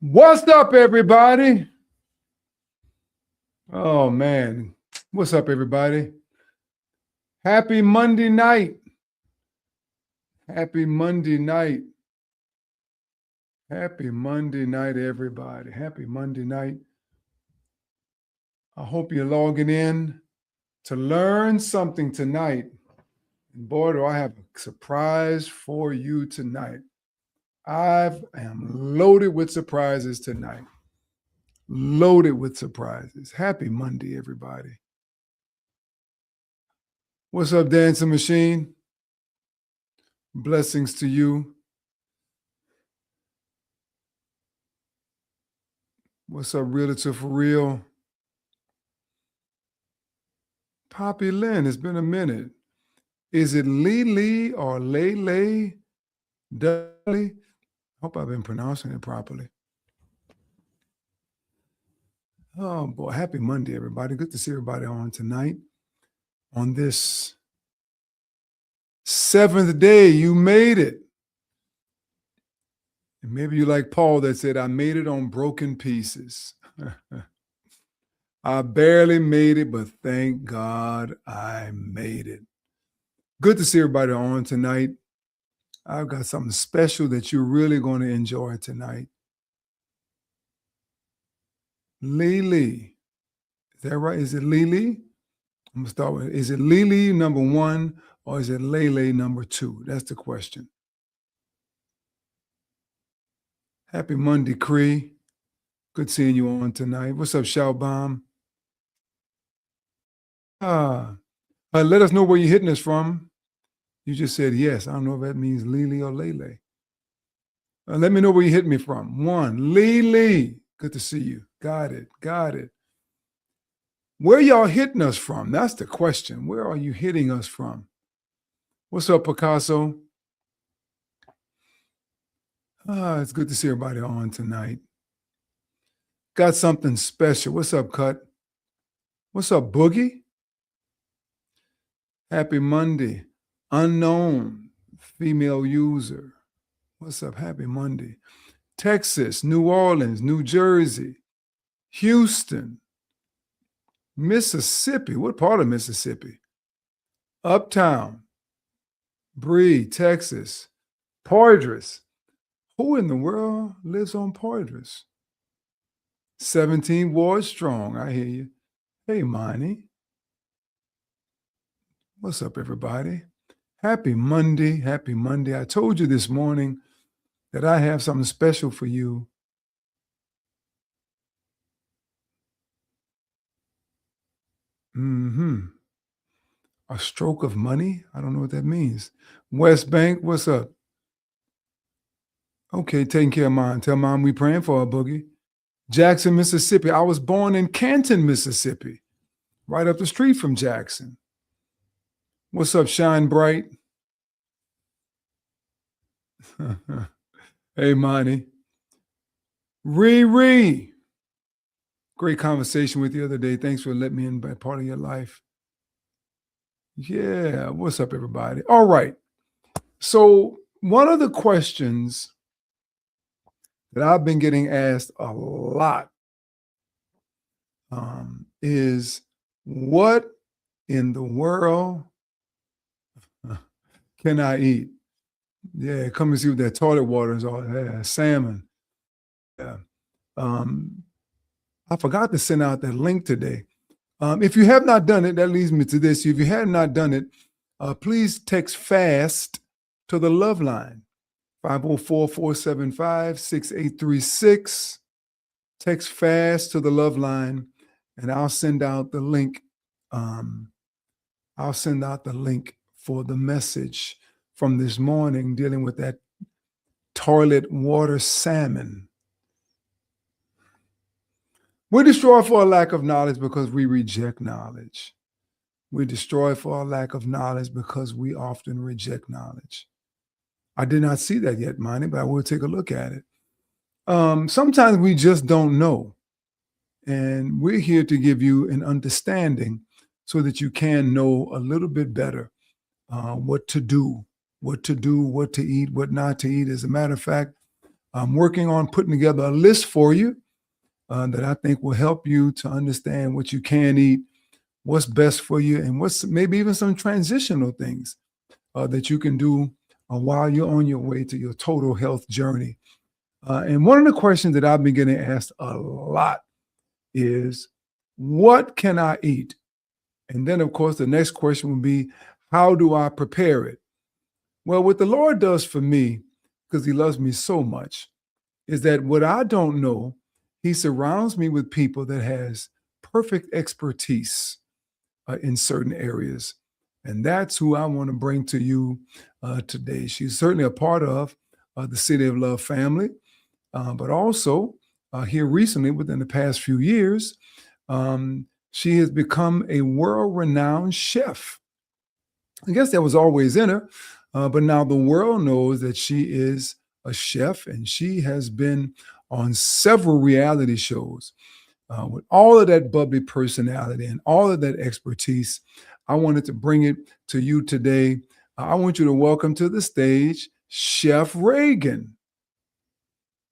What's up, everybody? Oh, man. What's up, everybody? Happy Monday night. Happy Monday night. Happy Monday night, everybody. Happy Monday night. I hope you're logging in to learn something tonight. And boy, do I have a surprise for you tonight. I am loaded with surprises tonight. Loaded with surprises. Happy Monday, everybody. What's up, Dancing Machine? Blessings to you. What's up, Realtor for Real? Poppy Lynn, it's been a minute. Is it Lee or Lele Dudley? Hope I've been pronouncing it properly. Oh boy, happy Monday, everybody. Good to see everybody on tonight. On this 7th day, you made it. And maybe you like Paul that said, I made it on broken pieces. I barely made it, but thank God I made it. Good to see everybody on tonight. I've got something special that you're really going to enjoy tonight. Lele. Is that right? Is it Lele? I'm going to start with, is it Lele number 1 or is it Lele number 2? That's the question. Happy Monday, Cree. Good seeing you on tonight. What's up, Shoutbomb? Let us know where you're hitting us from. You just said yes. I don't know if that means Lele or Lele. Let me know where you hit me from. 1, Lele. Good to see you. Got it. Where y'all hitting us from? That's the question. Where are you hitting us from? What's up, Picasso? It's good to see everybody on tonight. Got something special. What's up, Cut? What's up, Boogie? Happy Monday. Unknown female user. What's up? Happy Monday. Texas, New Orleans, New Jersey, Houston, Mississippi. What part of Mississippi? Uptown, Bree, Texas, Poydras. Who in the world lives on Poydras? 17 Ward Strong. I hear you. Hey, Monty. What's up, everybody? Happy Monday. Happy Monday. I told you this morning that I have something special for you. A stroke of money? I don't know what that means. West Bank, what's up? Okay, taking care of Mom. Tell Mom we praying for her, Boogie. Jackson, Mississippi. I was born in Canton, Mississippi, right up the street from Jackson. What's up, Shine Bright? Hey, Monty. Ree. Great conversation with you the other day. Thanks for letting me in by part of your life. Yeah, what's up, everybody? All right. So one of the questions that I've been getting asked a lot is, what in the world can I eat? Yeah, come and see what that toilet water is all. Yeah, salmon. Yeah. I forgot to send out that link today. If you have not done it, that leads me to this. If you have not done it, please text FAST to the Love Line, 504-475-6836. Text FAST to the Love Line, and I'll send out the link. I'll send out the link for the message from this morning dealing with that toilet water salmon. We destroy for a lack of knowledge because we reject knowledge. We destroy for a lack of knowledge because we often reject knowledge. I did not see that yet, Monty, but I will take a look at it. Sometimes we just don't know. And we're here to give you an understanding so that you can know a little bit better what to do, what to eat, what not to eat. As a matter of fact, I'm working on putting together a list for you that I think will help you to understand what you can eat, what's best for you, and what's maybe even some transitional things that you can do while you're on your way to your total health journey. And one of the questions that I've been getting asked a lot is, what can I eat? And then, of course, the next question would be, how do I prepare it? Well, what the Lord does for me, because he loves me so much, is that what I don't know, he surrounds me with people that has perfect expertise in certain areas. And that's who I want to bring to you today. She's certainly a part of the City of Love family, but also here recently, within the past few years, she has become a world-renowned chef. I guess that was always in her, but now the world knows that she is a chef, and she has been on several reality shows with all of that bubbly personality and all of that expertise. I wanted to bring it to you today. I want you to welcome to the stage Chef Reagan.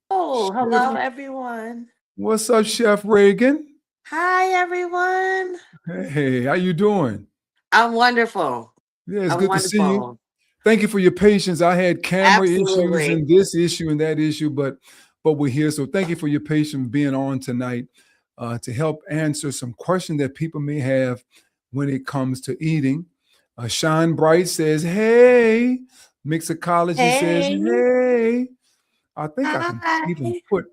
Oh, Chef, hello, everyone. what's up, Chef Reagan? Hi, everyone. Hey, how you doing? I'm wonderful. Yeah, it's I'm good to see you. wonderful. Thank you for your patience. I had camera issues Absolutely. and this issue and that issue, but we're here. So thank you for your patience being on tonight to help answer some questions that people may have when it comes to eating. Shine Bright says, "Hey." Mixology says, Hey. "Hey." I think I can even Hi. put.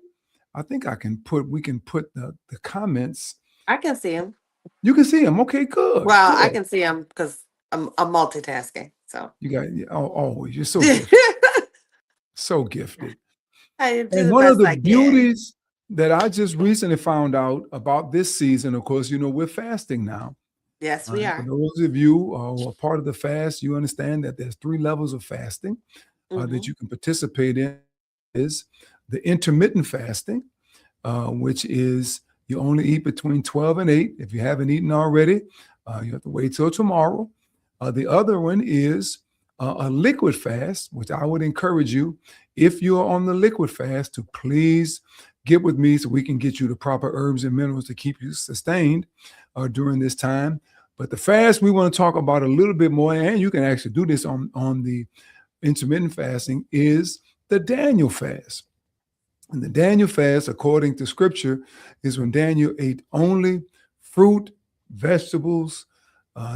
I think I can put. We can put the comments. I can see him. You can see them. Okay, good, Well, I good. can see him because I'm multitasking. So You got always. You're so I gifted. So gifted. do And the one of best the I can. beauties that I just recently found out about this season, of course, we're fasting now. Yes, we For are. those of you who are part of the fast, you understand that there's 3 levels of fasting that Hmm. you can participate in. Is the intermittent fasting, which is you only eat between 12 and 8. If you haven't eaten already, you have to wait till tomorrow. The other one is a liquid fast, which I would encourage you, if you are on the liquid fast, to please get with me so we can get you the proper herbs and minerals to keep you sustained during this time. But the fast we want to talk about a little bit more, and you can actually do this on the intermittent fasting, is the Daniel fast. And the Daniel fast, according to scripture, is when Daniel ate only fruit, vegetables,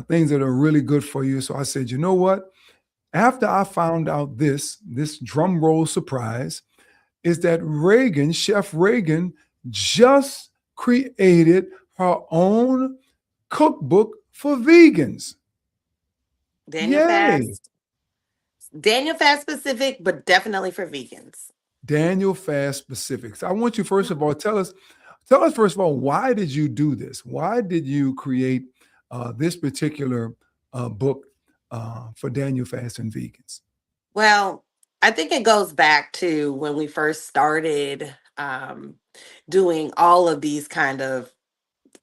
things that are really good for you. So I said, you know what? After I found out this drum roll surprise, is that Reagan, Chef Reagan, just created her own cookbook for vegans. Daniel Yay. fast. Daniel fast specific, but definitely for vegans. Daniel fast specifics. I want you, first of all, tell us first of all, why did you do this? Why did you create this particular book for Daniel fast and vegans? Well, I think it goes back to when we first started doing all of these kind of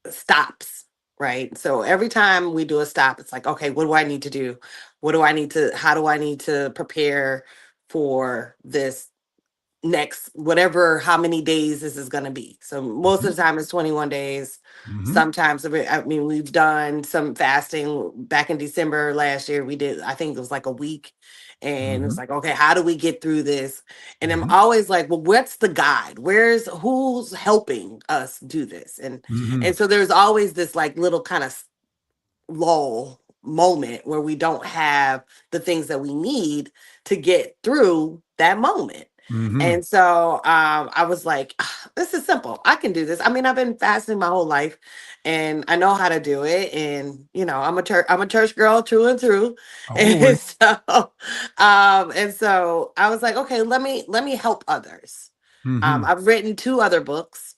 stops, right? So every time we do a stop, it's like, okay, what do I need to do? How do I need to prepare for this next, whatever, how many days this is going to be? So most of Mhm, the time it's 21 days. mhm, Sometimes, I mean, we've done some fasting back in December last year. We did, I think it was like a week. And it was mhm, like, okay, how do we get through this? And I'm mhm, always like, well, what's the guide? Who's helping us do this? And mhm, so there's always this like little kind of lull moment where we don't have the things that we need to get through that moment. mhm, And so I was like, "Ah, this is simple. I can do this. I mean, I've been fasting my whole life and I know how to do it. And I'm a church girl through and through. always. And so I was like, okay, let me help others. Mhm, I've written 2 other books.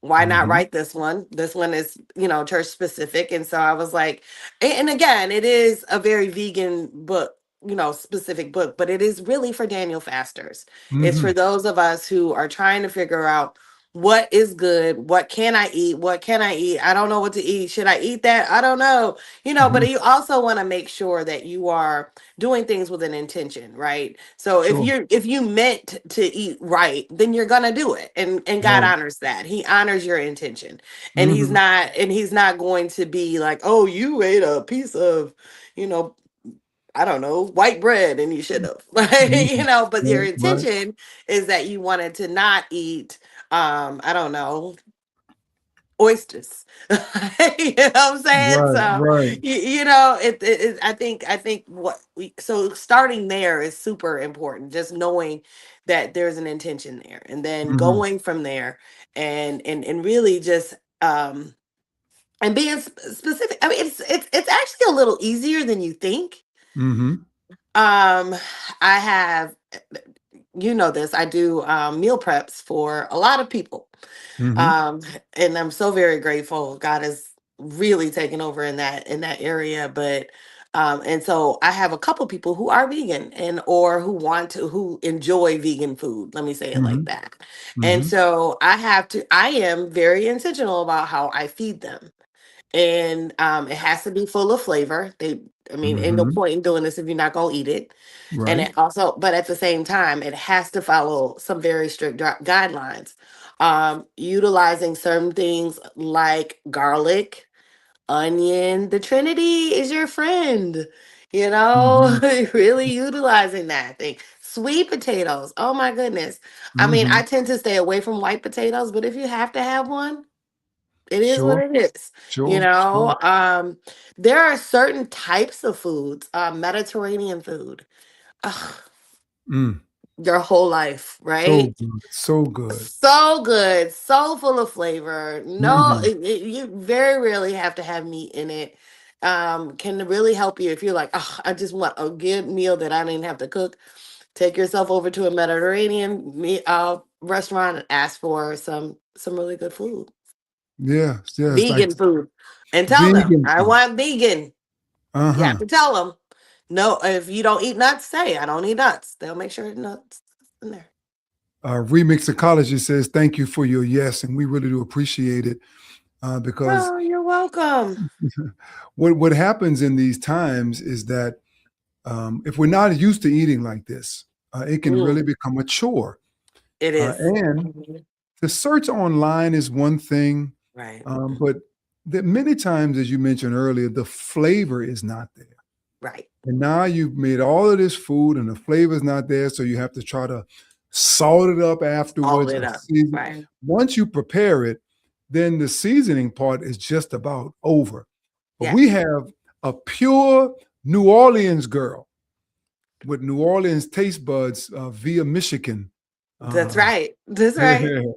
Why not mhm, write this one? This one is, church specific. And so I was like, and again, it is a very vegan book, specific book, but it is really for Daniel fasters. It's for mhm, those of us who are trying to figure out what is good, what can I eat, what can I eat, I don't know what to eat, should I eat that, I don't know, but Mhm. you also want to make sure that you are doing things with an intention, right? So if Sure. you meant to eat right, then you're gonna do it, and God Right. honors that. He honors your intention, and he's Mhm. not and he's not going to be like, oh, you ate a piece of, you know I don't know, white bread, and you should have. Mhm. But your Right, right, intention is that you wanted to not eat, I don't know, oysters. You know what I'm saying? right, So, right. I think so starting there is super important, just knowing that there's an intention there, and then Mhm. going from there, and really just, and being specific. I mean, it's actually a little easier than you think. Mhm. um, I have, this, I do meal preps for a lot of people. Mhm. Um, and I'm so very grateful. God has really taken over in that area. But and so I have a couple people who are vegan, and or who enjoy vegan food. Let me say it like Mhm. that. And Mhm. so I am very intentional about how I feed them, and it has to be full of flavor. I mean, ain't no Mhm. point in doing this if you're not gonna eat it. And Right. it also, but at the same time, it has to follow some very strict guidelines. Utilizing certain things like garlic, onion. The Trinity is your friend. Mhm. Really utilizing that thing. Sweet potatoes. Oh my goodness. I mean, I Mhm. tend to stay away from white potatoes, but if you have to have one, it is what Sure, it is. You sure, sure. know, um, there are certain types of foods, Mediterranean food, ugh, Mm. your whole life, So right? good, so good. So good, so full of flavor. No, Mhm. you very rarely have to have meat in it. Can really help you if you're like, oh, I just want a good meal that I didn't have to cook. Take yourself over to a restaurant and ask for some really good food. Yes, yes, like Vegan food, and tell them vegan I food. want vegan. You have Uh-huh. to tell them, no, if you don't eat nuts, say I don't eat nuts. They'll make sure nuts in there. Remix Ecology says, thank you for your yes, and we really do appreciate it because Oh, you're welcome. what happens in these times is that if we're not used to eating like this, it can Mm, really become a chore. it is. And Mhm. the search online is one thing, Right. but that many times, as you mentioned earlier, the flavor is not there. Right. And now you've made all of this food and the flavor's not there, so you have to try to salt it up All afterwards it or up. season. Right. Once you prepare it, then the seasoning part is just about over. But Yeah. we have a pure New Orleans girl with New Orleans taste buds via Michigan. That's Uh, right. That's right. that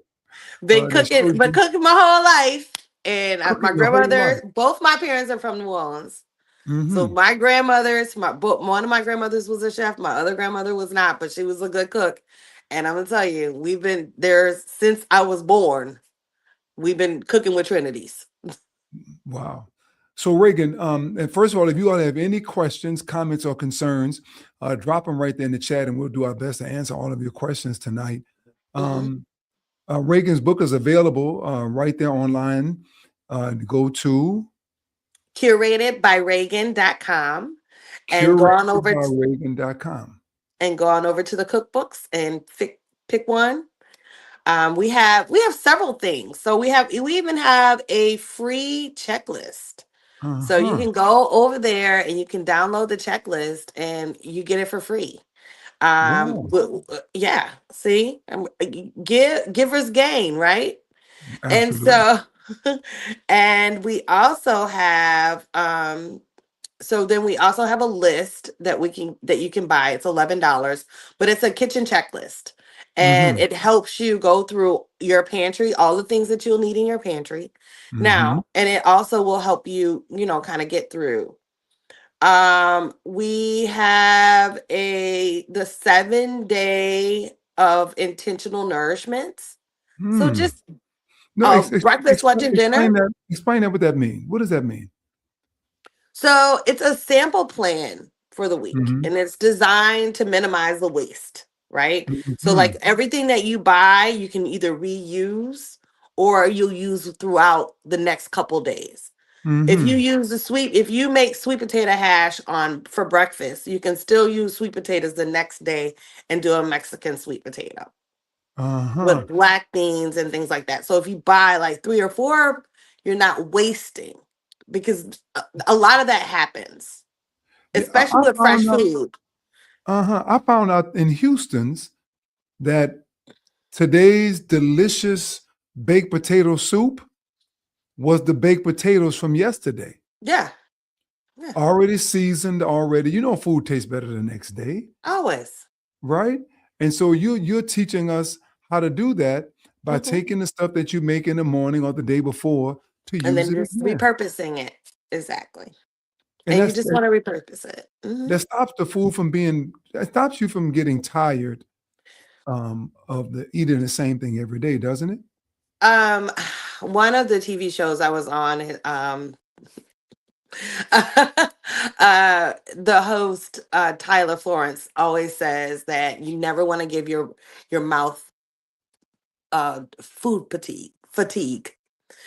Been cooking, shows but you cooking my whole life. And my cooking your whole life. grandmother, both my parents are from New Orleans. So Hmm. my grandmothers, one of my grandmothers was a chef. My other grandmother was not, but she was a good cook. And I'm gonna tell you, we've been there since I was born. We've been cooking with Trinities. Wow. So Reagan, and first of all, if you all have any questions, comments, or concerns, drop them right there in the chat, and we'll do our best to answer all of your questions tonight. Hmm. Um, Reagan's book is available right there online. Go to Curated by Reagan.com, and curatedbyreagan.com. go on over to the cookbooks and pick one. We have several things. So we even have a free checklist. So you Uh-huh. can go over there and you can download the checklist and you get it for free. Wow. Yeah, see, givers gain, right? And Absolutely. so, and we also have, so then we also have a list that you can buy. It's $11, but it's a kitchen checklist. And Mm-hmm. it helps you go through your pantry, all the things that you'll need in your pantry. Mm-hmm. Now, and it also will help you, kind of get through. We have the 7 day of intentional nourishments. So Hmm. just No, breakfast, lunch, and dinner. explain that. Explain that. What that mean? What does that mean? So it's a sample plan for the week, Mm-hmm. and it's designed to minimize the waste. right? So Mhm. like everything that you buy, you can either reuse or you'll use throughout the next couple days. Mhm. If you make sweet potato hash on for breakfast, you can still use sweet potatoes the next day and do a Mexican sweet potato Uh-huh. with black beans and things like that. So if you buy like 3 or 4, you're not wasting, because a lot of that happens, Yeah, especially with fresh food. I found out in Houston's that today's delicious baked potato soup was the baked potatoes from yesterday. Yeah, yeah, Already seasoned already. You know food tastes better the next day, always. right? And so you're teaching us how to do that by Hmm. taking the stuff that you make in the morning or the day before to And use then it just again. repurposing it. Exactly. And And you that's just that, want to repurpose it. that stops the food from being that stops you from getting tired of the eating the same thing every day, doesn't it? Um, one of the TV shows I was on, the host, Tyler Florence, always says that you never want to give your mouth food fatigue,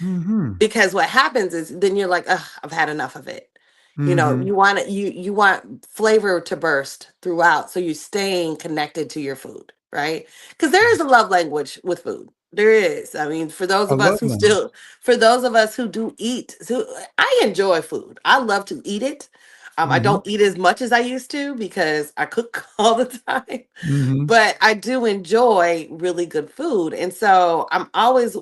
Mm-hmm. because what happens is then you're like, ugh, I've had enough of it. Mm-hmm. You want flavor to burst throughout, so you're staying connected to your food, right? Because there is a love language with food. There is. I mean, A love language. for those of us who do eat, so I enjoy food. I love to eat it. I Mm-hmm. don't eat as much as I used to because I cook all the time, Mm-hmm. but I do enjoy really good food, and so I'm always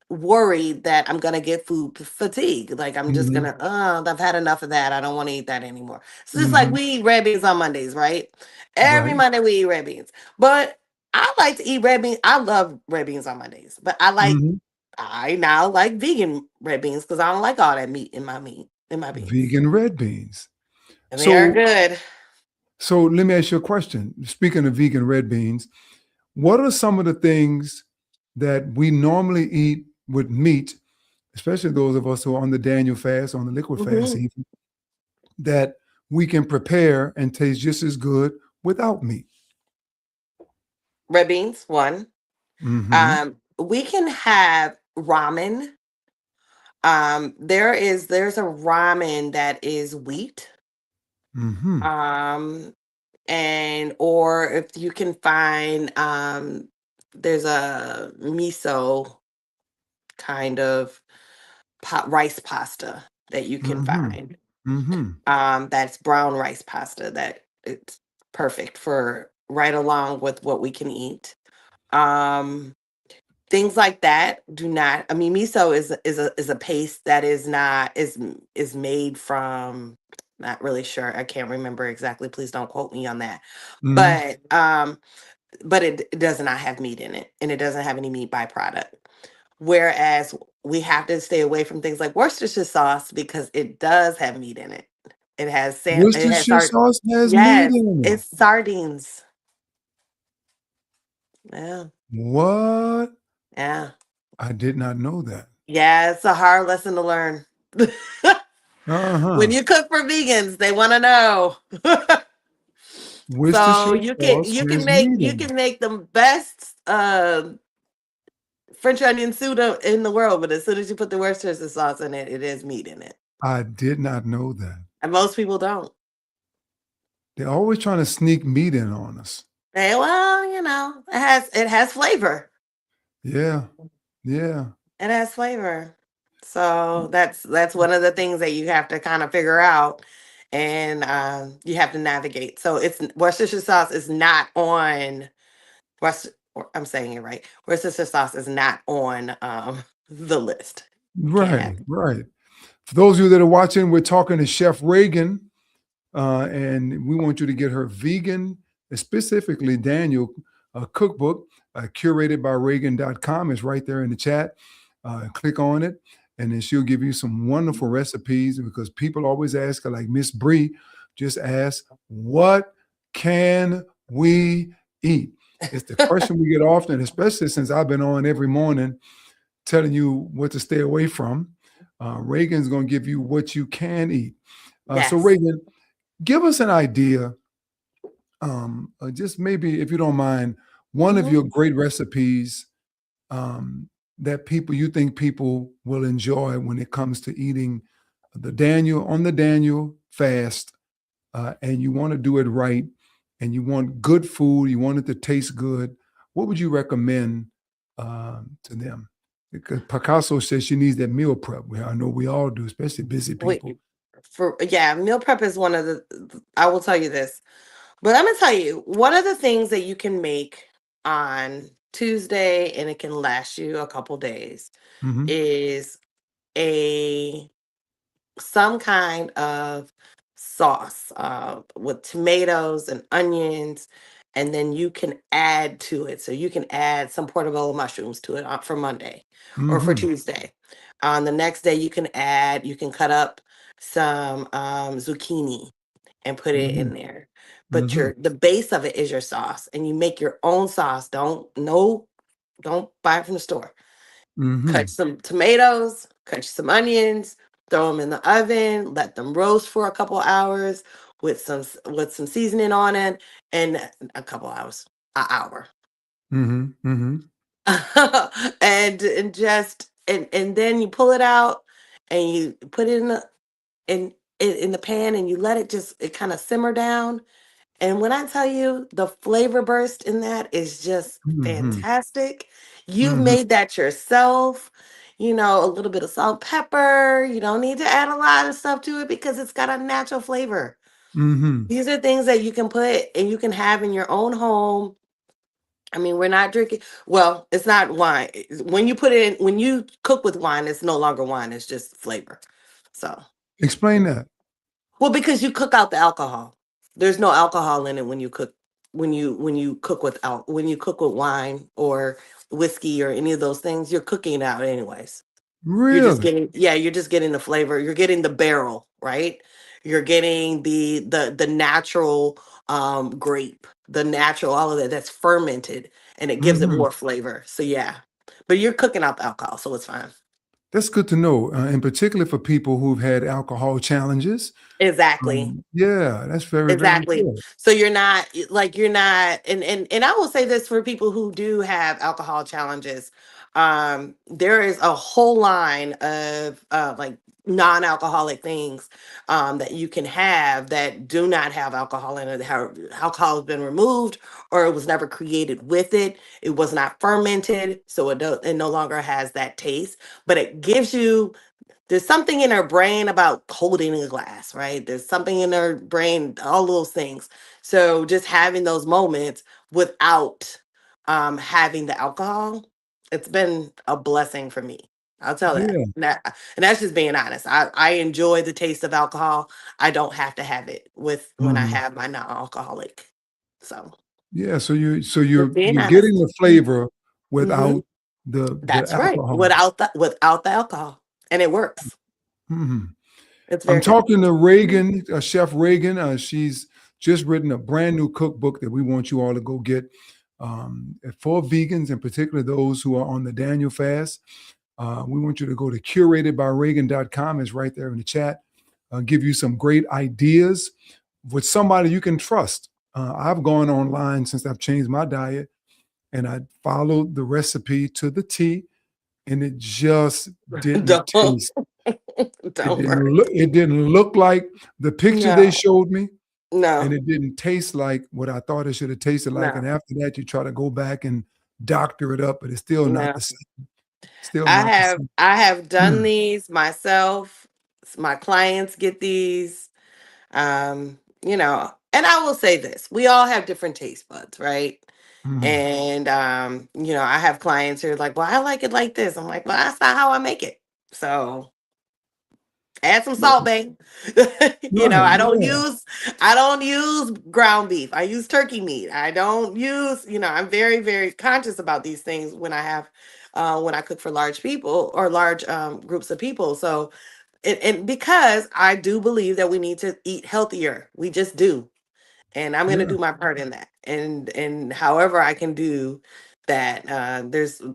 worried that I'm gonna get food fatigue. Like I'm just Mm-hmm. gonna, oh, I've had enough of that. I don't want to eat that anymore. So just like Mm-hmm. we eat red beans on Mondays, right? Every Right. Monday we eat red beans. But I like to eat red beans. I love red beans on Mondays. But Mm-hmm. I now like vegan red beans because I don't like all that meat in my beans. Vegan red beans. And they are So good. so let me ask you a question. Speaking of vegan red beans, what are some of the things that we normally eat with meat, especially those of us who are on the Daniel fast, on the liquid fast, Hmm. even, that we can prepare and taste just as good without meat? Red beans, one. Mm-hmm. We can have ramen. There's a ramen that is wheat. Mm-hmm. Um, and or if you can find, there's a miso kind of rice pasta that you can Mm-hmm. find. Mm-hmm. That's brown rice pasta that it's perfect for right along with what we can eat. Um, Things like that do not. I mean, miso is a paste that is made from. Not really sure. I can't remember exactly. Please don't quote me on that. Mm-hmm. But it does not have meat in it, and it doesn't have any meat byproduct. Whereas we have to stay away from things like Worcestershire sauce because it does have meat in it. It has Worcestershire sauce has meat yes, in it. it's sardines. Yeah, What? yeah. I did not know that. Yeah, it's a hard lesson to learn. When Uh-huh. you cook for vegans, they want to know. So Worcestershire sauce has meat you in it. can make the best French onion soup in the world, but as soon as you put the Worcestershire sauce in it, it is meat in it, I did not know that. and most people don't. They're always trying to sneak meat in on us. Well, it has flavor. Yeah. Yeah. It has flavor. So that's one of the things that you have to kind of figure out, and you have to navigate. So it's Worcestershire sauce is not on I'm saying it right. Worcestershire sauce is not on the list. You can't have Right. it. Right. For those of you that are watching, we're talking to Chef Reagan, and we want you to get her vegan, specifically Daniel, cookbook, curated by Reagan.com. It's right there in the chat. Click on it, and then she'll give you some wonderful recipes because people always ask her, like Miss Bree just asked, what can we eat? It's the question we get often, especially since I've been on every morning telling you what to stay away from. Reagan's going to give you what you can eat. So, Yes. Reagan, give us an idea just maybe, if you don't mind, one of Mhm. your great recipes um, that you think people will enjoy when it comes to eating the Daniel fast, and you want to do it right, and you want good food, you want it to taste good. What would you recommend to them? Because Picasso says she needs that meal prep. Well, I know we all do, especially busy Wait, people. yeah, meal prep is one of I will tell you this. But I'm gonna tell you, one of the things that you can make on Tuesday and it can last you a couple days Hmm. is a some kind of sauce with tomatoes and onions, and then you can add to it. So you can add some portobello mushrooms to it for Monday or for Hmm. Tuesday. On the next day, you can cut up some zucchini and put it Hmm. in there. But Hmm. the base of it is your sauce, and you make your own sauce. Don't buy it from the store. Cut Hmm. some tomatoes, cut some onions, throw them in the oven, let them roast for a couple hours with some seasoning on it, and a couple hours, an hour. Hmm. Hmm. And then you pull it out and you put it in the pan and you let it kind of simmer down. And when I tell you the flavor burst in that is just Hmm. fantastic, you Hmm. made that yourself. A little bit of salt, pepper. You don't need to add a lot of stuff to it because it's got a natural flavor. Hmm. These are things that you can put and you can have in your own home. I mean, we're not drinking. Well, it's not wine. When you cook with wine, it's no longer wine. It's just flavor. So, Explain that. well, because you cook out the alcohol. There's no alcohol in it when you cook when you cook with wine or whiskey or any of those things, you're cooking it out anyways. Really? You're just getting the flavor. You're getting the barrel, right? You're getting the natural grape, the natural all of that that's fermented and it gives it Hmm. more flavor. So yeah. But you're cooking out the alcohol, so it's fine. That's good to know, and particularly for people who've had alcohol challenges. Exactly. Yeah, that's very, very Exactly. important. So you're not and I will say this for people who do have alcohol challenges. There is a whole line of like non-alcoholic things that you can have that do not have alcohol in it. How alcohol has been removed or it was never created with it. It was not fermented, so it no longer has that taste, but it gives you there's something in her brain about holding a glass, right? There's something in her brain, all those things. So just having those moments without having the alcohol, it's been a blessing for me. I'll tell that. Yeah, And that's just being honest. I enjoy the taste of alcohol. I don't have to have it with when I mhm. have my non-alcoholic. So Yeah, so just being you're getting honest. the flavor Hmm. without the That's right. alcohol. Without the alcohol. And it works. Mhm. It's I'm very good. talking to Reagan, Chef Reagan. She's just written a brand new cookbook that we want you all to go get, for vegans, in particular those who are on the Daniel fast. We want you to go to curatedbyreagan.com. It's right there in the chat. Give you some great ideas with somebody you can trust. I've gone online since I've changed my diet, and I followed the recipe to the T, and it just didn't Don't taste. don't worry. It didn't look like the picture they No, showed me, and no, it didn't taste like what I thought it should have tasted like. And no, after that, you try to go back and doctor it up, but it's still not the no. same. Still not the same. I have done Mm, these myself. My clients get these. And I will say this. We all have different taste buds, right? mhm. And I have clients who are like, well, I like it like this. I'm like, well, that's not how I make it. So add some Yeah, salt, babe. right. Yeah. I don't use ground beef. I use turkey meat. I don't use, I'm very, very conscious about these things when I cook for large people or large groups of people. So and because I do believe that we need to eat healthier. We just do. And I'm gonna Yeah. do my part in that. And however I can do that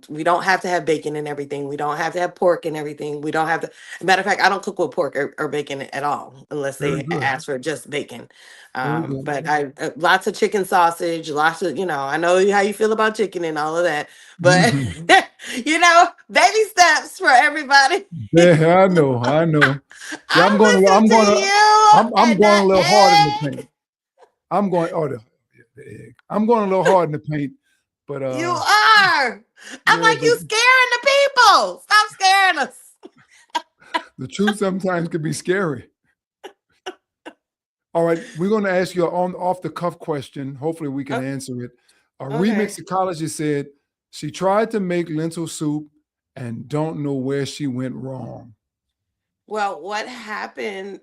we don't have to have bacon in everything. We don't have to have pork in everything. We don't have to. Matter of fact, I don't cook with pork or bacon at all unless Very they good. ask for just bacon. Very good. But I lots of chicken sausage, lots of I know how you feel about chicken and all of that, but Mhm. baby steps for everybody. Yeah, I know. I know. Yeah, I listen to you I'm and going a the little hard in the egg. paint. I'm going, oh, the egg. I'm going a little hard in the paint, but You are. I'm yeah, like, but you scaring the people. Stop scaring us. the truth sometimes can be scary. All right, we're going to ask you an off the cuff question. Hopefully, we can Oh, answer it. A okay. remixologist said she tried to make lentil soup and don't know where she went wrong. Well, what happened?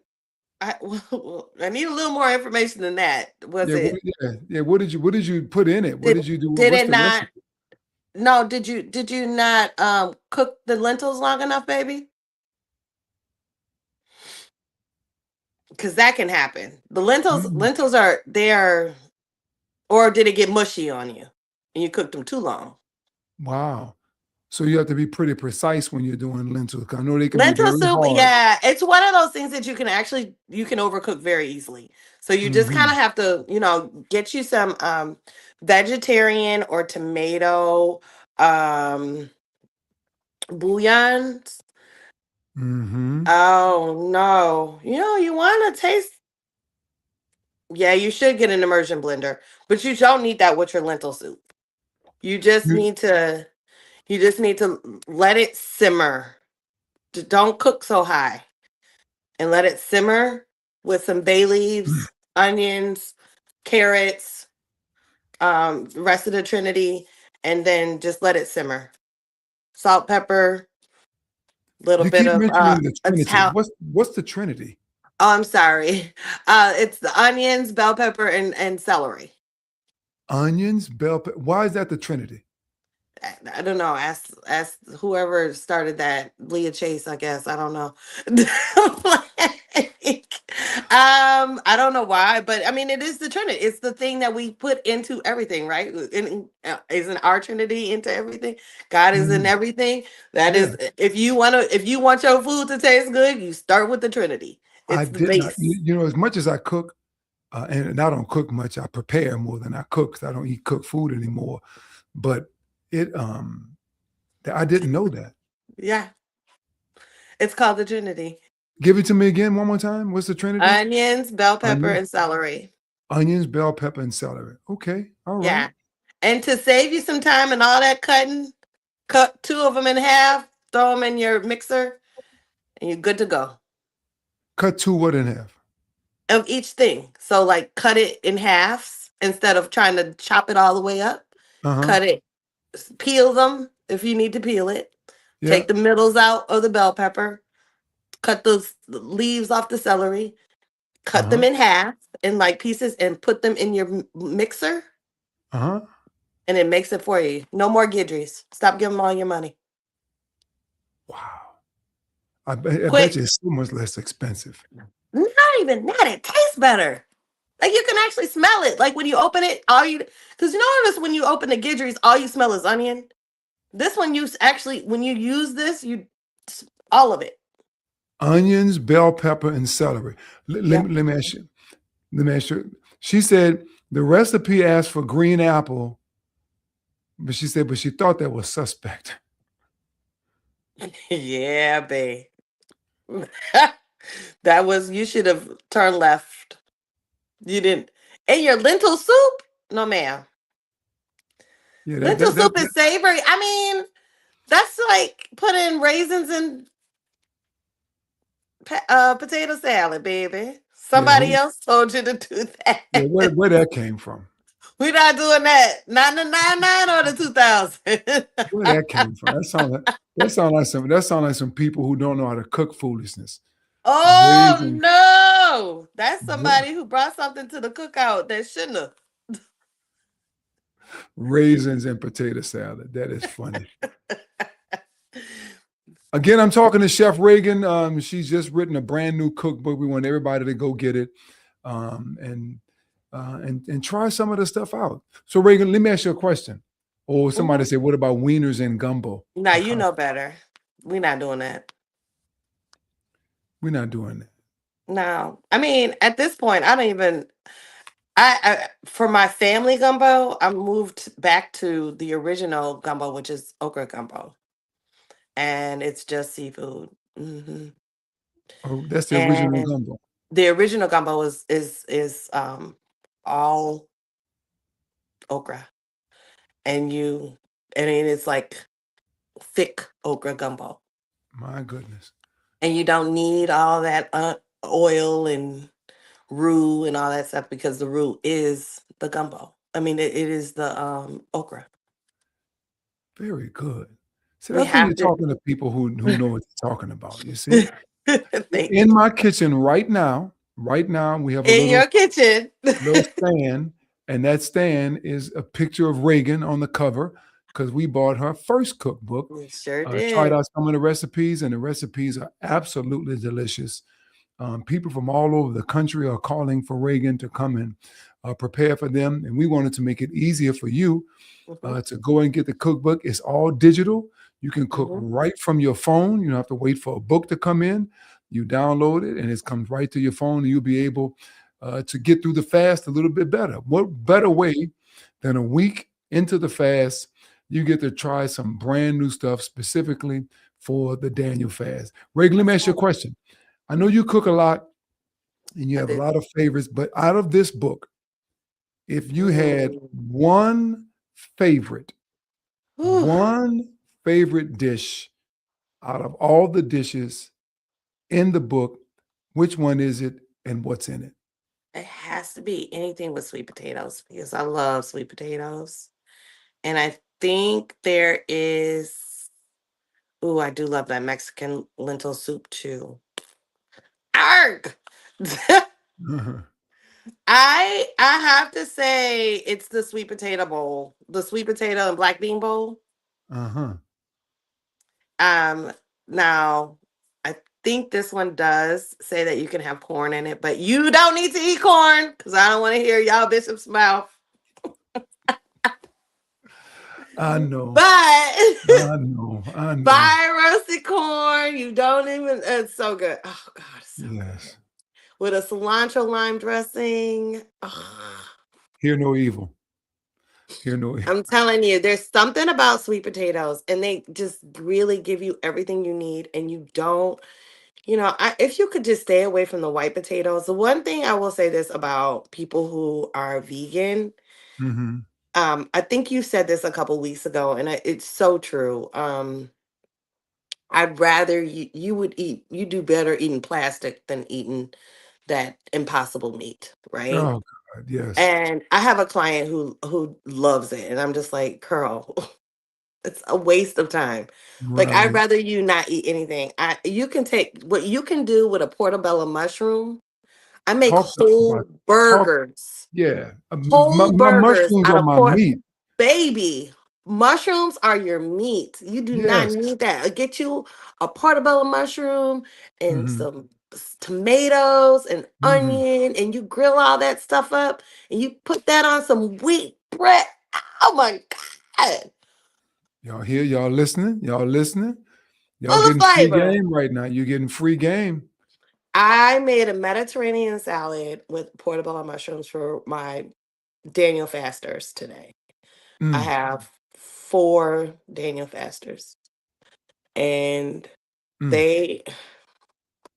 I well, I need a little more information than that. Was Yeah, it yeah. What did you put in it? What did did you do? did What's it the not? recipe? No, did you not cook the lentils long enough, baby? Because that can happen. The Mm, lentils are there, or did it get mushy on you and you cooked them too long? wow. So you have to be pretty precise when you're doing lentils. 'Cause I know they can be Lentil very soup, hard. yeah, it's one of those things that you can overcook very easily. So you just kind Hmm. of have to, get you some vegetarian or tomato um bouillons. Hmm. Oh no. You want to taste. Yeah, you should get an immersion blender, but you don't need that with your lentil soup. You just You, need to you just need to let it simmer. Don't cook so high, and let it simmer with some bay leaves, onions, carrots, the rest of the Trinity, and then just let it simmer. Salt, pepper, little you bit keep of mentioning the Trinity. Italian. What's the Trinity? Oh, I'm sorry. It's the onions, bell pepper, and celery. Onions, bell pepper. Why is that the Trinity? I don't know. Ask whoever started that, Leah Chase, I guess. I don't know. I don't know why, but I mean, it is the Trinity. It's the thing that we put into everything, right? Isn't our Trinity into everything? God is in Mhm. everything. That Yeah, is, if you want your food to taste good, you start with the Trinity. I It's the did not. base. As much as I cook, and I don't cook much. I prepare more than I cook. 'Cause I don't eat cooked food anymore. But it, I didn't know that. Yeah, it's called the Trinity. Give it to me again one more time. What's the Trinity? Onions, bell pepper, Onion, and celery. onions, bell pepper, and celery. Okay, all right. Yeah. And to save you some time and all that cutting, cut two of them in half, throw them in your mixer, and you're good to go. Cut two what in half? Of each thing. So, like, cut it in halves instead of trying to chop it all the way up. Uh huh. Cut it, peel them if you need to peel it. Yeah. Take the middles out of the bell pepper, cut those leaves off the celery, Uh cut them huh. in half in like pieces, and put them in your mixer, Uh huh. and it makes it for you. No more Gidries. Stop giving them all your money. Wow. I bet Quick. you it's so much less expensive. Not even that. It tastes better. Like you can actually smell it. Like when you open it, because you notice when you open the Gidries, all you smell is onion. This one, actually, when you use this, all of it. Onions, bell pepper, and celery. Yep. Let me ask you. Let me ask you. She said the recipe asked for green apple, but she said, but she thought that was suspect. Yeah, babe. You should have turned left. You didn't. And your lentil soup? No, ma'am. Yeah, Lentil soup is savory. I mean, that's like putting raisins in potato salad, baby. yeah, Somebody else told you to do yeah, that. where that came from. We're not doing that. Not in the 99 or the 2000. Where that came from. That sound like some people who don't know how to cook foolishness. Oh Raisins, no. That's somebody who brought something to the cookout that shouldn't have. raisins and potato salad. That is funny. Again, I'm talking to Chef Reagan. She's just written a brand new cookbook. We want everybody to go get it, and try some of the stuff out. So, Reagan, let me ask you a question. Or somebody Mhm. said, what about wieners and gumbo? Now A you com- know better. We're not doing that. We're not doing that. No. I mean, at this point, I don't even I for my family gumbo, I moved back to the original gumbo, which is okra gumbo, and it's just seafood. Oh, that's the original And gumbo. the original gumbo is all okra, and I mean, it's like thick okra gumbo, My goodness. and you don't need all that oil and roux and all that stuff because the roux is the gumbo. I mean, it is the okra. Very good. See, We that's when have you're to. talking to people who know what they're talking about. You see? Thank In you. my kitchen right now, we have a In your kitchen. little stand, and that stand is a picture of Reagan on the cover because we bought her first cookbook. We sure Tried did. out some of the recipes, and the recipes are absolutely delicious. People from all over the country are calling for Reagan to come and prepare for them, and we wanted to make it easier for you Mhm, to go and get the cookbook. It's all digital. You can cook mhm. right from your phone. You don't have to wait for a book to come in. You download it, and it comes right to your phone, and you'll be able to get through the fast a little bit better. What better way than a week into the fast? You get to try some brand new stuff specifically for the Daniel fast. Reagan, let me That's ask you a right. question. I know you cook a lot and you I have a do. lot of favorites, but out of this book, if you had Mm. favorite, Whew. one favorite dish out of all the dishes in the book, which one is it and what's in it? It has to be anything with sweet potatoes because I love sweet potatoes. And I think there is, ooh, I do love that Mexican lentil soup too. Arg! Uh-huh. I have to say it's the sweet potato bowl, the sweet potato and black bean bowl. Uh-huh. Um, Now I think this one does say that you can have corn in it, but you don't need to eat corn because I don't want to hear y'all bishop's mouth. I know. But I know. I know. buy roasted corn. You don't even. It's so good. Oh God, it's so good Yes. with a cilantro lime dressing. Oh, Hear no evil. Hear no evil. I'm telling you, there's something about sweet potatoes, and they just really give you everything you need, and you don't. If you could just stay away from the white potatoes. The one thing I will say this about people who are vegan, Mm-hmm. I think you said this a couple weeks ago, and it's so true. I'd rather you do better eating plastic than eating that impossible meat, right? Oh God, yes. And I have a client who loves it, and I'm just like, girl, it's a waste of time. Like I'd Right. rather you not eat anything. You can take what you can do with a portobello mushroom. I make Talk about talk. Yeah. My, whole my burgers mushrooms out are of my pork. meat. Baby, mushrooms are your meat. You do not Yes. need that. Get you a portobello mushroom and Mm-hmm. some tomatoes and Mm-hmm. onion, and you grill all that stuff up, and you put that on some wheat bread. Oh my God. Y'all here? Y'all listening? Y'all listening? Y'all Full of getting free flavor. game right now. You're getting free game. I made a Mediterranean salad with portobello mushrooms for my Daniel fasters today. I Mm, have 4 Daniel fasters, and mm. they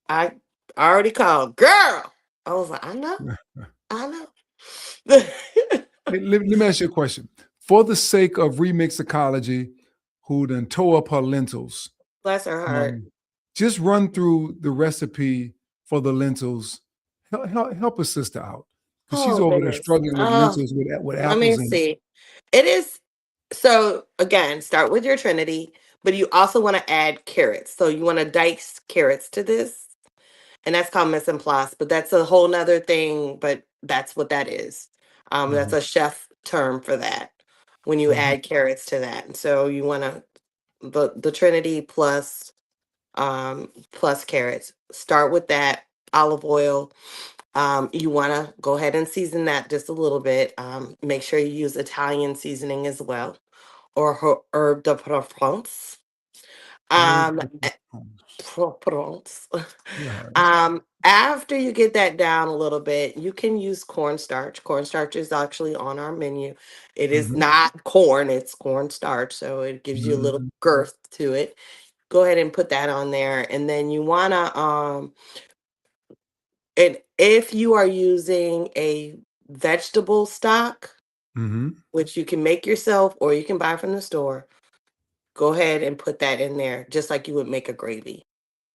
I already called, "Girl!" I was like, I know." Hey, let me ask you a question. For the sake of remix ecology, who done tore up her lentils, Bless her heart. um, just run through the recipe for the lentils. Help a sister out because she's Oh, over there goodness. struggling with Oh, lentils with let me apples in it. see. It is so again, start with your Trinity, but you also want to add carrots. So you want to dice carrots to this. And that's called mise en place, but that's a whole nother thing, but that's what that is. That's Uh-huh, a chef term for that when you uh-huh, add carrots to that. And so you want to the Trinity plus carrots. Start with that olive oil. You want to go ahead and season that just a little bit. Make sure you use Italian seasoning as well. or herb de Provence. Herb Um, de Provence. Provence. Right. After you get that down a little bit, you can use cornstarch. Cornstarch is actually on our menu. It is Mhm, not corn, it's cornstarch, so it gives you a little mhm, girth to it. Go ahead and put that on there, and then you wanna and if you are using a vegetable stock, mhm. which you can make yourself or you can buy from the store, go ahead and put that in there just like you would make a gravy.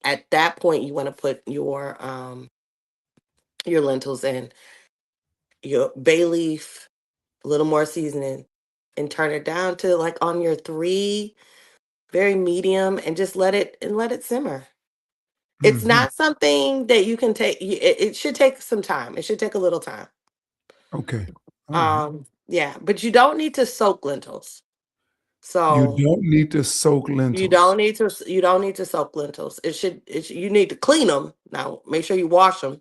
At that point, you want to put your lentils in, your bay leaf, a little more seasoning, and turn it down to like on your three, very medium, and just let it simmer. It's Mhm. not something that you can take. It should take some time. It should take a little time. Okay. All right. Yeah, but you don't need to soak lentils. You So don't need to soak you lentils. don't need to you don't need to soak lentils. You need to clean them. Now make sure you wash them.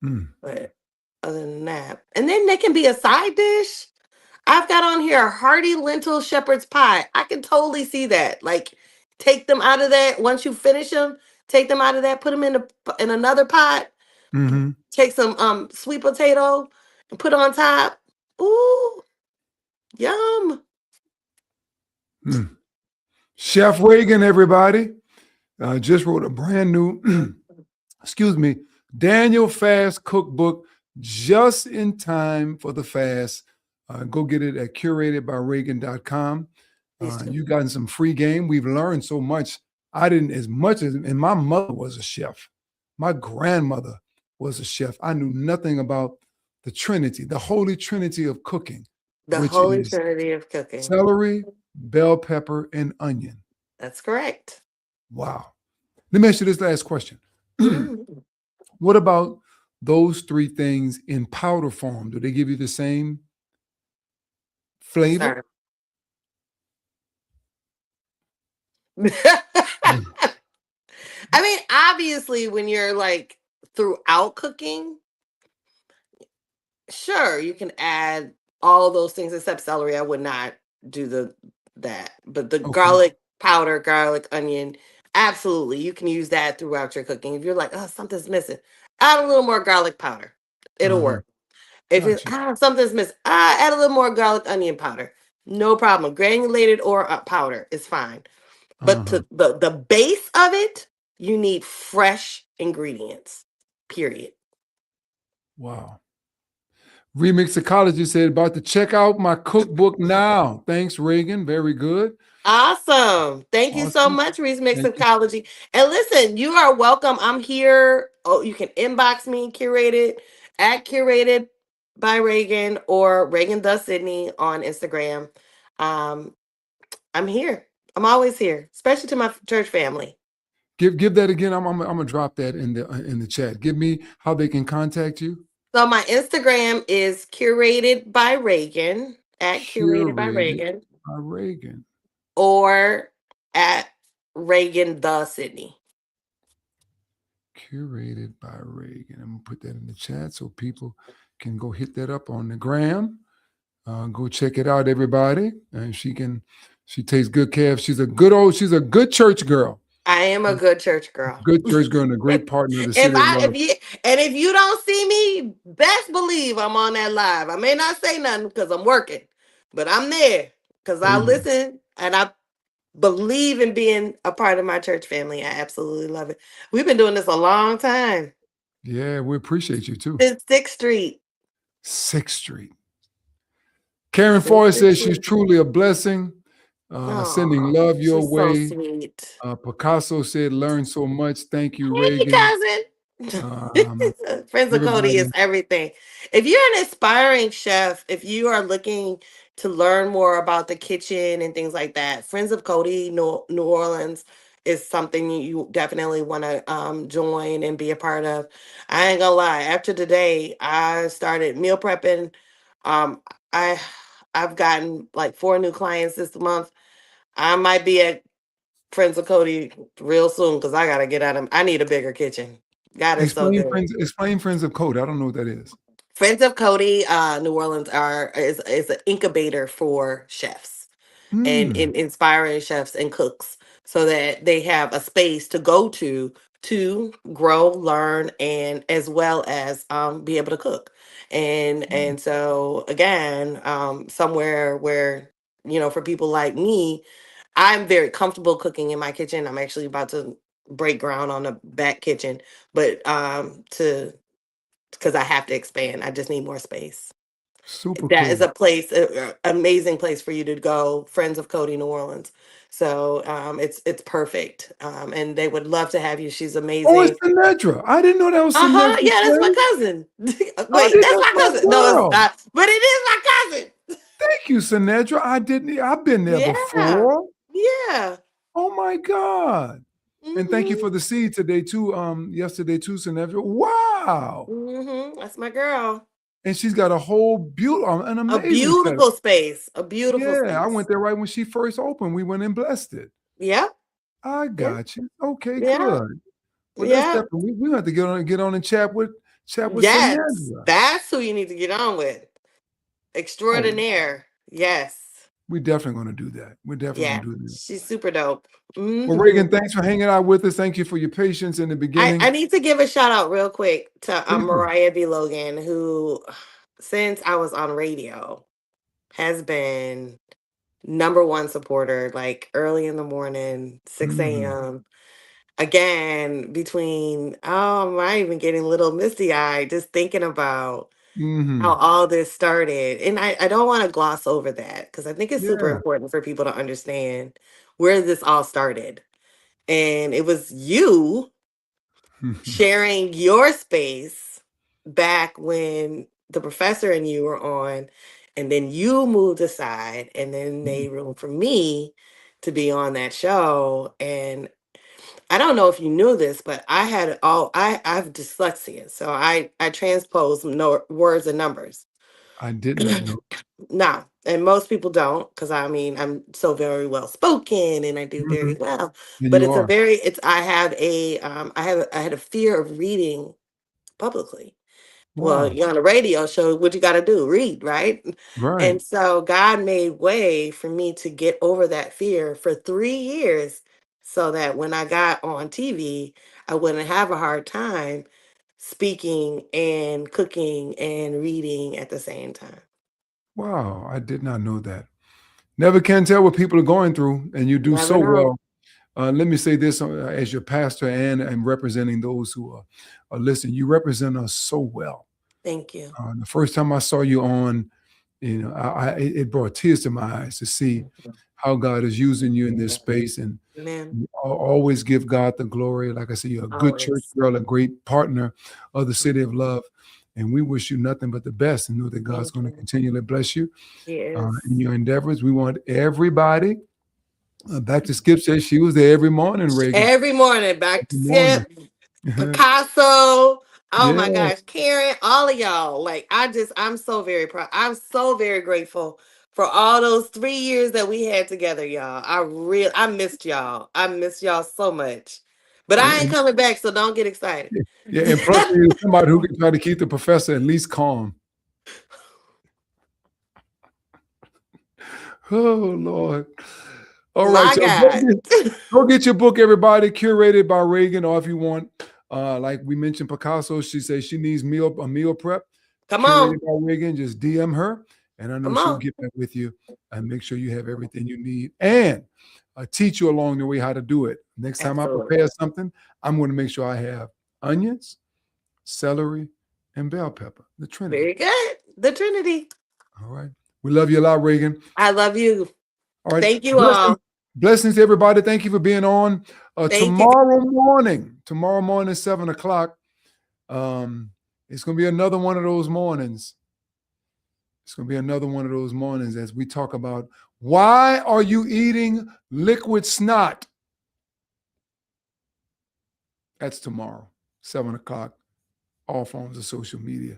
Mm. But other than that, and then they can be a side dish. I've got on here a hearty lentil shepherd's pie. I can totally see that. Like, take them out of that once you finish them. Take them out of that. Put them in another pot. Mhm. Take some sweet potato and put on top. Ooh, yum. Mm. Chef Reagan, everybody, just wrote a brand new, excuse me, Daniel Fast cookbook just in time for the fast. Go get it at curatedbyreagan.com. These two. You gotten some free game. We've learned so much. I didn't as much as, and my mother was a chef. My grandmother was a chef. I knew nothing about the Trinity, the Holy Trinity of cooking, The which holy is trinity of cooking. celery, bell pepper, and onion. That's correct. Wow. Let me ask you this last question. Mm. What about those three things in powder form? Do they give you the same flavor? Sorry. Mm. I mean, obviously, when you're like throughout cooking, sure, you can add all those things except celery. I would not do that. But the Okay. garlic powder, garlic, onion, absolutely. You can use that throughout your cooking. If you're like, oh, something's missing, add a little more garlic powder. It'll Uh-huh. work. If it Gotcha. something's missing, add a little more garlic onion powder. No problem. Granulated or powder is fine. But Uh-huh. the base of it, you need fresh ingredients. Period. Wow. Remixology said, about to check out my cookbook now. Thanks, Reagan. Very good. Awesome. Thank you so Awesome. much, Reese Thank you. Mixology. And listen, you are welcome. I'm here. Oh, you can inbox me, curated by Reagan or Reagan the Sydney on Instagram. Um, I'm here. I'm always here, especially to my church family. Give that again. I'm gonna drop that in the chat. Give me how they can contact you. So my Instagram is curated by Reagan at curated by Curated Reagan by Reagan. or at Reagan the Sydney. Curated by Reagan. I'm gonna put that in the chat so people can go hit that up on the gram. Go check it out, everybody. And she takes good care of. She's a good church girl. I am a good church girl. Good church girl and a great partner of the if City of I Love. if you don't see me, best believe I'm on that live. I may not say nothing because I'm working, but I'm there because I Amen. listen and I believe in being a part of my church family. I absolutely love it. We've been doing this a long time. Yeah, we appreciate you too. Since 6th Street. 6th Street. Karen Since Foy 6th says she's Street. truly a blessing. Sending Oh, love your she's so way. sweet. Picasso said, learn so much. Thank you, Hey, Reagan. cousin. Um, Friends of Cody is everybody. everything. If you're an aspiring chef, if you are looking to learn more about the kitchen and things like that, Friends of Cody, New Orleans is something you definitely want to join and be a part of. I ain't gonna lie. After today, I started meal prepping. Um, I I've gotten like 4 new clients this month. I might be at Friends of Cody real soon because I gotta get out of. I need a bigger kitchen. God is so good. Explain Friends of Code. I don't know what that is. Friends of Cody, New Orleans is an incubator for chefs. Mm. and inspiring chefs and cooks so that they have a space to go to grow, learn, and as well as be able to cook. And so again, somewhere where, for people like me, I'm very comfortable cooking in my kitchen. I'm actually about to break ground on the back kitchen, but to because I have to expand. I just need more space. Super That is cool. a place, amazing place for you to go. Friends of Cody New Orleans. So it's perfect, and they would love to have you. She's Oh, it's amazing. Sinedra. I didn't know that was Uh huh. Sinedra's Yeah, that's my place. cousin. I Wait, did. that's That's my my cousin. No, it's girl. not. But it is my cousin. Thank you, Sinedra. I didn't. I've been there Yeah. before. Yeah. Oh my God. And thank you Mhm. for the seed today too. Yesterday too, Sinedra. Wow. Mhm. That's my girl. And she's got a whole beautiful, an A amazing setup. beautiful space. A beautiful Yeah, I went space. there right when she first opened. We went and blessed it. Yep. I Yeah. got you. Okay, Yeah. good. Well, that's Yeah. definitely we have to get on and chat with Yes. Sinedra. That's who you need to get on with. Oh, Extraordinaire. Yes. we're definitely going to do that. We're definitely Yeah. going to do that. She's super dope. Well, Reagan, Hmm. thanks for hanging out with us. Thank you for your patience in the I beginning. need to give a shout out real quick to Please do. Mariah B. Logan, who, since I was on radio, has been number one supporter, like early in the morning, 6 Hmm. a.m. Again, between, oh, I'm even getting a little misty eyed just thinking about how Hmm. all this started. And I don't want to gloss over that because I think it's super Yeah. important for people to understand where this all started. And it was you sharing your space back when the professor and you were on, and then you moved aside and then made room for me to be on that show. And I don't know if you knew this, but I have dyslexia, so I transpose words and numbers. I did not know. No, and most people don't, because I mean I'm so very well spoken and I do very Mhm. well. And But you are. it's I have a I had a fear of reading publicly. Well, Wow. you're on a radio show, what you gotta do? Read, right? Right. And so God made way for me to get over that fear for 3 years so that when I got on TV, I wouldn't have a hard time speaking and cooking and reading at the same time. Wow. I did not know that. Never can tell what people are going through, and you do Never so know. well. Let me say this as your pastor and representing those who are listening. You represent us so well. Thank you. The first time I saw you on, it brought tears to my eyes to see how God is using you in this space, and Amen. you always give God the glory. Like I said, you're a good church Always. girl, a great partner of the City of Love, and we wish you nothing but the best, and know that God's Thank going to you. continually bless you He is. in your endeavors. We want everybody. Dr. Skip says she was there every morning, Reagan. Every morning, back to Every morning. Skip. Picasso. Oh my Yeah. gosh, Karen, all of y'all. Like I'm so very proud. I'm so very grateful for all those 3 years that we had together, y'all. I missed y'all. I missed y'all so much. But I ain't And, coming back, so don't get excited. yeah, and plus we need somebody who can try to keep the professor at least calm. Oh Lord. All right. My So God. go get your book, everybody, curated by Reagan, or if you want, like we mentioned, Picasso, she says she needs a meal prep, Come curated on. by Reagan. Just DM her, and I know Come she'll on. get back with you and make sure you have everything you need and teach you along the way how to do it. Next time I Absolutely. prepare something, I'm going to make sure I have onions, celery, and bell pepper, the Trinity. Very good. The Trinity. All right. We love you a lot, Reagan. I love you. All right. Thank you all. Blessings to everybody. Thank you for being on. Thank you. Tomorrow morning, 7 o'clock. It's going to be another one of those mornings. It's going to be another one of those mornings as we talk about why are you eating liquid snot? That's tomorrow, 7 o'clock. All forms of social media.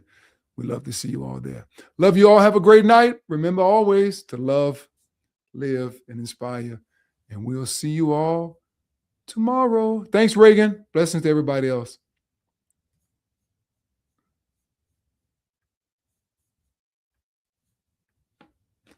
We love to see you all there. Love you all. Have a great night. Remember always to love, live, and inspire. And we'll see you all tomorrow. Thanks, Reagan. Blessings to everybody else.